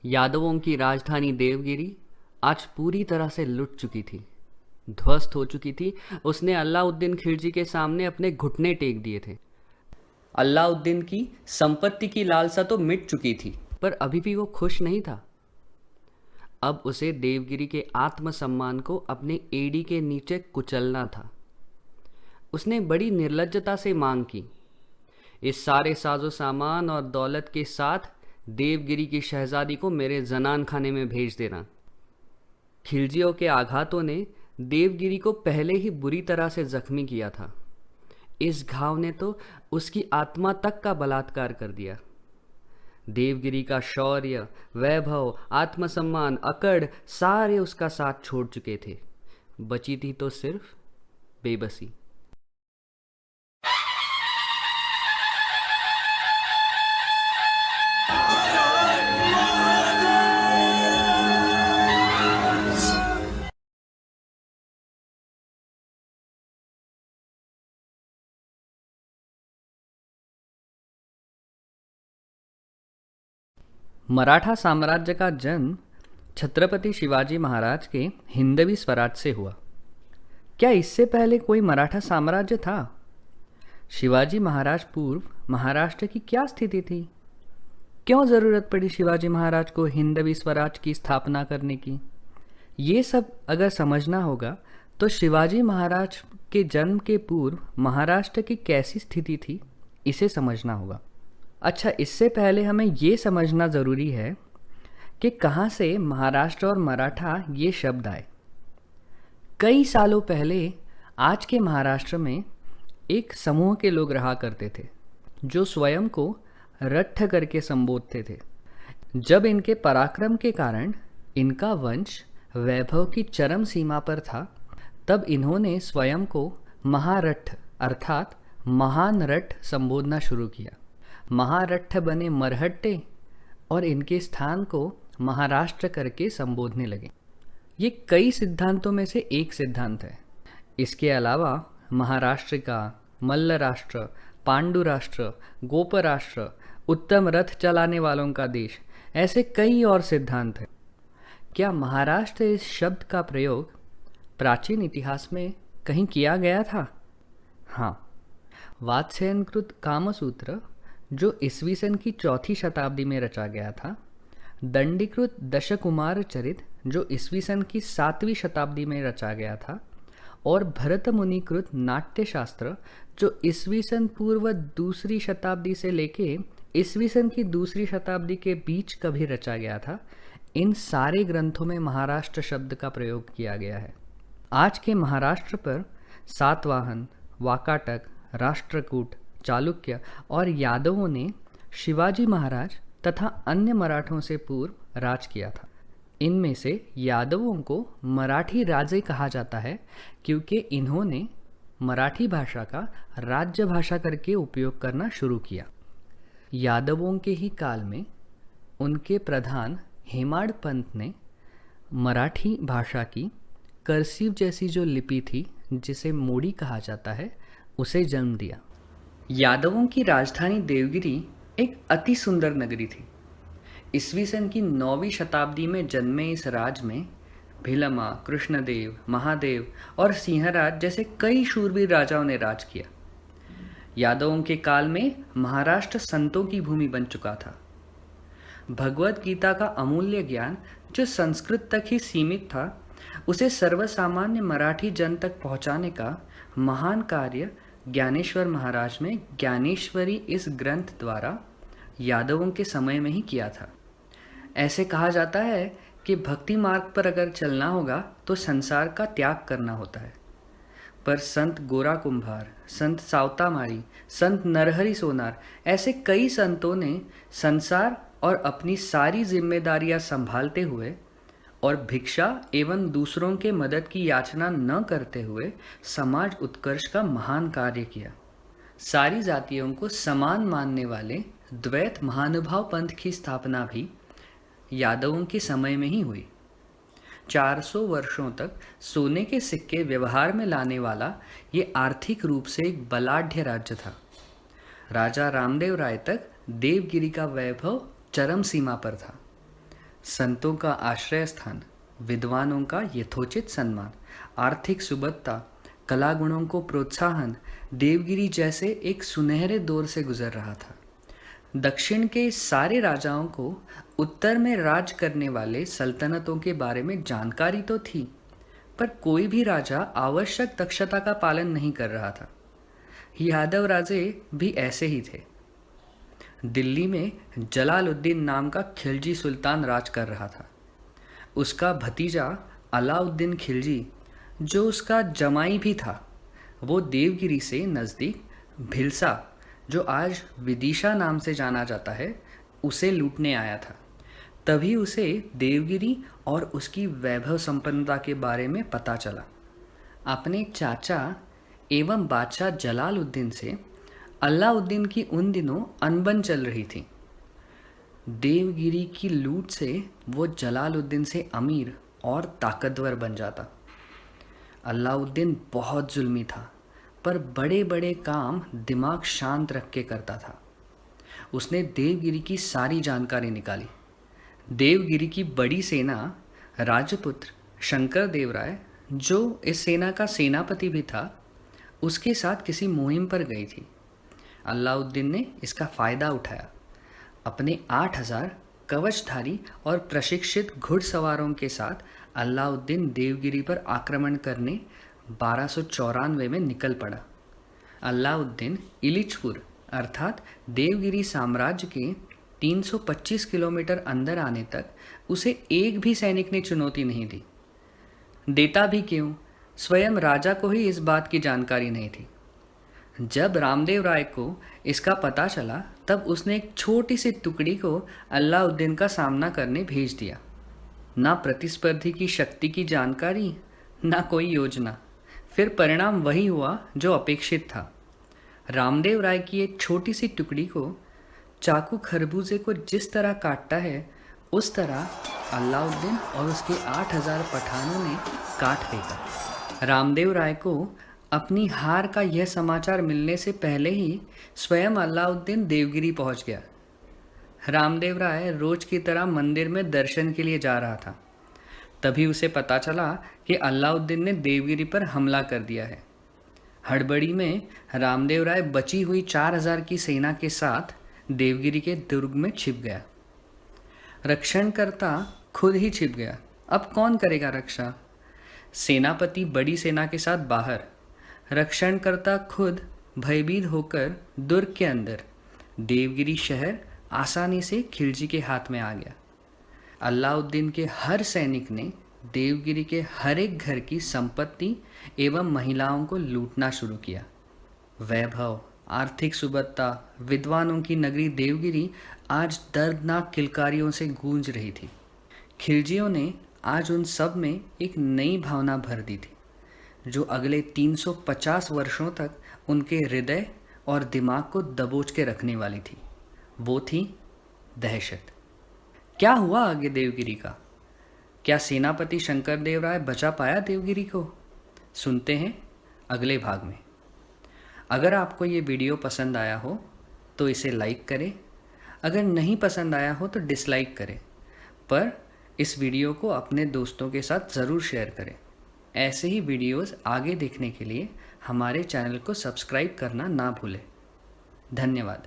यादवों की राजधानी देवगिरी आज पूरी तरह से लुट चुकी थी, ध्वस्त हो चुकी थी। उसने अलाउद्दीन खिलजी के सामने अपने घुटने टेक दिए थे। अलाउद्दीन की संपत्ति की लालसा तो मिट चुकी थी, पर अभी भी वो खुश नहीं था। अब उसे देवगिरी के आत्मसम्मान को अपने एड़ी के नीचे कुचलना था। उसने बड़ी निर्लज्जता से मांग की, इस सारे साजो सामान और दौलत के साथ देवगिरी की शहजादी को मेरे जनान खाने में भेज देना। खिलजियों के आघातों ने देवगिरी को पहले ही बुरी तरह से जख्मी किया था। इस घाव ने तो उसकी आत्मा तक का बलात्कार कर दिया। देवगिरी का शौर्य, वैभव, आत्मसम्मान, अकड़ सारे उसका साथ छोड़ चुके थे। बची थी तो सिर्फ बेबसी। मराठा साम्राज्य का जन्म छत्रपति शिवाजी महाराज के हिंदवी स्वराज से हुआ। क्या इससे पहले कोई मराठा साम्राज्य था? शिवाजी महाराज पूर्व महाराष्ट्र की क्या स्थिति थी? क्यों जरूरत पड़ी शिवाजी महाराज को हिंदवी स्वराज की स्थापना करने की? ये सब अगर समझना होगा तो शिवाजी महाराज के जन्म के पूर्व महाराष्ट्र की कैसी स्थिति थी, इसे समझना होगा। अच्छा, इससे पहले हमें ये समझना ज़रूरी है कि कहाँ से महाराष्ट्र और मराठा ये शब्द आए। कई सालों पहले आज के महाराष्ट्र में एक समूह के लोग रहा करते थे जो स्वयं को रट्ठ करके संबोधते थे। जब इनके पराक्रम के कारण इनका वंश वैभव की चरम सीमा पर था, तब इन्होंने स्वयं को महारट्ठ अर्थात महान रट्ठ संबोधना शुरू किया। महारट्ठ बने मरहट्टे और इनके स्थान को महाराष्ट्र करके संबोधने लगे। ये कई सिद्धांतों में से एक सिद्धांत है। इसके अलावा महाराष्ट्र का मल्ल राष्ट्र, पांडु राष्ट्र, गोप राष्ट्र, उत्तम रथ चलाने वालों का देश, ऐसे कई और सिद्धांत हैं। क्या महाराष्ट्र इस शब्द का प्रयोग प्राचीन इतिहास में कहीं किया गया था? हाँ, वात्स्ययनकृत कामसूत्र जो ईस्वी सन की चौथी शताब्दी में रचा गया था, दंडीकृत दशकुमार चरित जो ईस्वी सन की 7वीं शताब्दी में रचा गया था, और भरत मुनिकृत नाट्य शास्त्र जो ईस्वी सन पूर्व 2री शताब्दी से लेके ईस्वी सन की 2री शताब्दी के बीच कभी रचा गया था, इन सारे ग्रंथों में महाराष्ट्र शब्द का प्रयोग किया गया है। आज के महाराष्ट्र पर सातवाहन, वाकाटक, राष्ट्रकूट, चालुक्य और यादवों ने शिवाजी महाराज तथा अन्य मराठों से पूर्व राज किया था। इनमें से यादवों को मराठी राजे कहा जाता है क्योंकि इन्होंने मराठी भाषा का राज्य भाषा करके उपयोग करना शुरू किया। यादवों के ही काल में उनके प्रधान हेमाड पंत ने मराठी भाषा की कर्सिव जैसी जो लिपि थी, जिसे मोड़ी कहा जाता है, उसे जन्म दिया। यादवों की राजधानी देवगिरी एक अति सुंदर नगरी थी। ईस्वी सन की 9वीं शताब्दी में जन्मे इस राज में भीलमा, कृष्णदेव, महादेव और सिंहराज जैसे कई शूरवीर राजाओं ने राज किया। यादवों के काल में महाराष्ट्र संतों की भूमि बन चुका था। भगवत गीता का अमूल्य ज्ञान जो संस्कृत तक ही सीमित था, उसे सर्वसामान्य मराठी जन तक पहुंचाने का महान कार्य ज्ञानेश्वर महाराज ने ज्ञानेश्वरी इस ग्रंथ द्वारा यादवों के समय में ही किया था। ऐसे कहा जाता है कि भक्ति मार्ग पर अगर चलना होगा तो संसार का त्याग करना होता है। पर संत गोरा कुंभार, संत सावतामारी, संत नरहरि सोनार, ऐसे कई संतों ने संसार और अपनी सारी जिम्मेदारियां संभालते हुए और भिक्षा एवं दूसरों के मदद की याचना न करते हुए समाज उत्कर्ष का महान कार्य किया। सारी जातियों को समान मानने वाले द्वैत महानुभाव पंथ की स्थापना भी यादवों के समय में ही हुई। 400 वर्षों तक सोने के सिक्के व्यवहार में लाने वाला ये आर्थिक रूप से एक बलाढ्य राज्य था। राजा रामदेव राय तक देवगिरी का वैभव चरम सीमा पर था। संतों का आश्रय स्थान, विद्वानों का यथोचित सम्मान, आर्थिक सुबत्ता, कला गुणों को प्रोत्साहन देवगिरी जैसे एक सुनहरे दौर से गुजर रहा था। दक्षिण के सारे राजाओं को उत्तर में राज करने वाले सल्तनतों के बारे में जानकारी तो थी, पर कोई भी राजा आवश्यक दक्षता का पालन नहीं कर रहा था। यादव राजे भी ऐसे ही थे। दिल्ली में जलालुद्दीन नाम का खिलजी सुल्तान राज कर रहा था। उसका भतीजा अलाउद्दीन खिलजी, जो उसका जमाई भी था, वो देवगिरी से नज़दीक भिलसा, जो आज विदिशा नाम से जाना जाता है, उसे लूटने आया था। तभी उसे देवगिरी और उसकी वैभव संपन्नता के बारे में पता चला। अपने चाचा एवं बादशाह जलालुद्दीन से अलाउद्दीन की उन दिनों अनबन चल रही थी। देवगिरी की लूट से वो जलालुद्दीन से अमीर और ताकतवर बन जाता। अलाउद्दीन बहुत जुल्मी था, पर बड़े बड़े काम दिमाग शांत रख के करता था। उसने देवगिरी की सारी जानकारी निकाली। देवगिरी की बड़ी सेना राजपुत्र शंकर देव राय, जो इस सेना का सेनापति भी था, उसके साथ किसी मुहिम पर गई थी। अलाउद्दीन ने इसका फ़ायदा उठाया। अपने 8,000 कवचधारी और प्रशिक्षित घुड़सवारों के साथ अलाउद्दीन देवगिरी पर आक्रमण करने 1294 में निकल पड़ा। अलाउद्दीन इलिचपुर अर्थात देवगिरी साम्राज्य के 325 किलोमीटर अंदर आने तक उसे एक भी सैनिक ने चुनौती नहीं दी। देता भी क्यों, स्वयं राजा को ही इस बात की जानकारी नहीं थी। जब रामदेव राय को इसका पता चला, तब उसने एक छोटी सी टुकड़ी को अलाउद्दीन का सामना करने भेज दिया। ना प्रतिस्पर्धी की शक्ति की जानकारी, ना कोई योजना। फिर परिणाम वही हुआ जो अपेक्षित था। रामदेव राय की एक छोटी सी टुकड़ी को चाकू खरबूजे को जिस तरह काटता है, उस तरह अलाउद्दीन और उसके 8,000 पठानों ने काट फेंका। रामदेव राय को अपनी हार का यह समाचार मिलने से पहले ही स्वयं अलाउद्दीन देवगिरी पहुंच गया। रामदेव राय रोज की तरह मंदिर में दर्शन के लिए जा रहा था। तभी उसे पता चला कि अलाउद्दीन ने देवगिरी पर हमला कर दिया है। हड़बड़ी में रामदेव राय बची हुई 4,000 की सेना के साथ देवगिरी के दुर्ग में छिप गया। रक्षणकर्ता खुद ही छिप गया। अब कौन करेगा रक्षा? सेनापति बड़ी सेना के साथ बाहर, रक्षणकर्ता खुद भयभीत होकर दुर्ग के अंदर। देवगिरी शहर आसानी से खिलजी के हाथ में आ गया। अलाउद्दीन के हर सैनिक ने देवगिरी के हर एक घर की संपत्ति एवं महिलाओं को लूटना शुरू किया। वैभव, आर्थिक सुबत्ता, विद्वानों की नगरी देवगिरी आज दर्दनाक किलकारियों से गूंज रही थी। खिलजियों ने आज उन सब में एक नई भावना भर दी थी, जो अगले 350 वर्षों तक उनके हृदय और दिमाग को दबोच के रखने वाली थी। वो थी दहशत। क्या हुआ आगे देवगिरी का? क्या सेनापति शंकर देव राय बचा पाया देवगिरी को? सुनते हैं अगले भाग में। अगर आपको ये वीडियो पसंद आया हो तो इसे लाइक करें, अगर नहीं पसंद आया हो तो डिसलाइक करें, पर इस वीडियो को अपने दोस्तों के साथ ज़रूर शेयर करें। ऐसे ही वीडियोस आगे देखने के लिए हमारे चैनल को सब्सक्राइब करना ना भूलें। धन्यवाद।